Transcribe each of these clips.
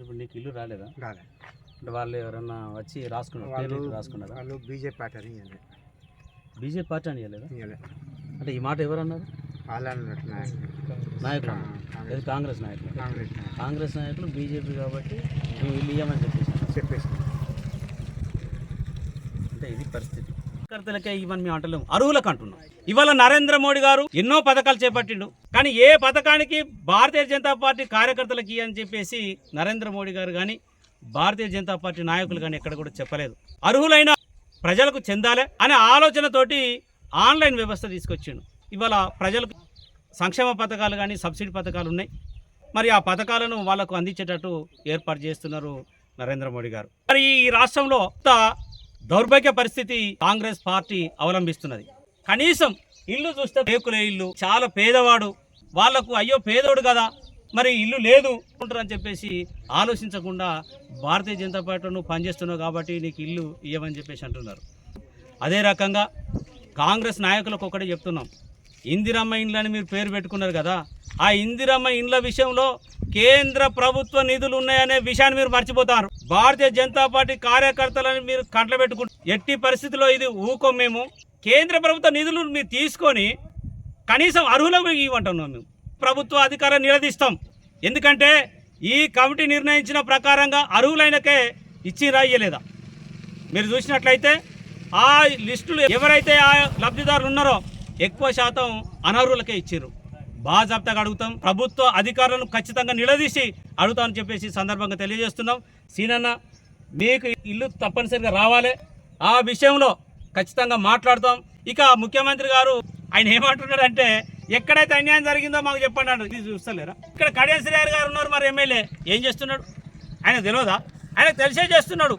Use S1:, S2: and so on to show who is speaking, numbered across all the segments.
S1: ఇప్పుడు నీకు ఇల్లు రాలేదా?
S2: రాలే.
S1: అంటే వాళ్ళు ఎవరన్నా వచ్చి రాసుకున్నారా?
S2: వాళ్ళు బీజేపీ పార్టీ అని ఇవ్వలే.
S1: బీజేపీ పార్టీ అని ఇవ్వలేదా?
S2: ఇవ్వలే.
S1: అంటే ఈ మాట ఎవరు అన్నారు? నాయకులు అన్నారు. కాంగ్రెస్ నాయకులు. కాంగ్రెస్ నాయకులు బీజేపీ కాబట్టి మేము ఇల్లు ఇవ్వమని చెప్పేసి అంటే ఇది పరిస్థితి. కార్యకర్తలకే ఇవన్నీ మేము అంటలేము, అర్హులకు అంటున్నాం. ఇవాళ నరేంద్ర మోడీ గారు ఎన్నో పథకాలు చేపట్టిండు, కానీ ఏ పథకానికి భారతీయ జనతా పార్టీ కార్యకర్తలకి అని చెప్పేసి నరేంద్ర మోడీ గారు కానీ భారతీయ జనతా పార్టీ నాయకులు కానీ ఎక్కడ కూడా చెప్పలేదు. అర్హులైన ప్రజలకు చెందాలి అనే ఆలోచనతోటి ఆన్లైన్ వ్యవస్థ తీసుకొచ్చిండు. ఇవాళ ప్రజలకు సంక్షేమ పథకాలు కానీ సబ్సిడీ పథకాలు ఉన్నాయి. మరి ఆ పథకాలను వాళ్లకు అందించేటట్టు ఏర్పాటు చేస్తున్నారు నరేంద్ర మోడీ గారు. మరి ఈ రాష్ట్రంలో దౌర్భాగ్య పరిస్థితి కాంగ్రెస్ పార్టీ అవలంబిస్తున్నది. కనీసం ఇల్లు చూస్తే రేకులే ఇల్లు, చాలా పేదవాడు, వాళ్లకు అయ్యో పేదోడు కదా మరి ఇల్లు లేదు అని చెప్పేసి ఆలోచించకుండా భారతీయ జనతా పార్టీ నువ్వు పనిచేస్తున్నావు కాబట్టి నీకు ఇల్లు ఇవ్వమని చెప్పేసి అంటున్నారు. అదే రకంగా కాంగ్రెస్ నాయకులకు ఒకటే చెప్తున్నాం, ఇందిరమ్మ ఇండ్లని మీరు పేరు పెట్టుకున్నారు కదా, ఆ ఇందిరమ్మ ఇండ్ల విషయంలో కేంద్ర ప్రభుత్వ నిధులు ఉన్నాయనే విషయాన్ని మీరు మర్చిపోతారు. భారతీయ జనతా పార్టీ కార్యకర్తలను మీరు కంట్ల పెట్టుకుంటారు. ఎట్టి పరిస్థితిలో ఇది ఊకో. మేము కేంద్ర ప్రభుత్వ నిధులు మీరు తీసుకొని కనీసం అర్హులకు ఇవ్వంటున్నాం. మేము ప్రభుత్వ అధికారాన్ని నిలదీస్తాం. ఎందుకంటే ఈ కమిటీ నిర్ణయించిన ప్రకారంగా అర్హులైనకే ఇచ్చిరా ఇయ్యలేదా? మీరు చూసినట్లయితే ఆ లిస్టులు ఎవరైతే ఆ లబ్ధిదారులు ఉన్నారో ఎక్కువ శాతం అనర్హులకే ఇచ్చారు. బాజాప్తాగా అడుగుతాం, ప్రభుత్వ అధికారులను ఖచ్చితంగా నిలదీసి అడుగుతామని చెప్పేసి సందర్భంగా తెలియజేస్తున్నాం. సీనన్న మీకు ఇల్లు తప్పనిసరిగా రావాలి, ఆ విషయంలో ఖచ్చితంగా మాట్లాడతాం. ఇక ముఖ్యమంత్రి గారు ఆయన ఏమంటున్నాడంటే ఎక్కడైతే అన్యాయం జరిగిందో మాకు చెప్పండి అంటారు. ఇది చూస్తలేరా? ఇక్కడ కడియం శ్రీహరి గారు ఉన్నారు, మరి ఎమ్మెల్యే ఏం చేస్తున్నాడు? ఆయన తెలియదా? ఆయన తెలిసే చేస్తున్నాడు.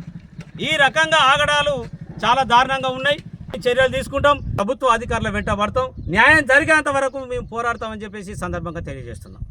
S1: ఈ రకంగా ఆగడాలు చాలా దారుణంగా ఉన్నాయి. చర్యలు తీసుకుంటాం, ప్రభుత్వ అధికారుల వెంట పడతాం, న్యాయం జరిగేంత వరకు మేము పోరాడతామని చెప్పేసి సందర్భంగా తెలియజేస్తున్నాం.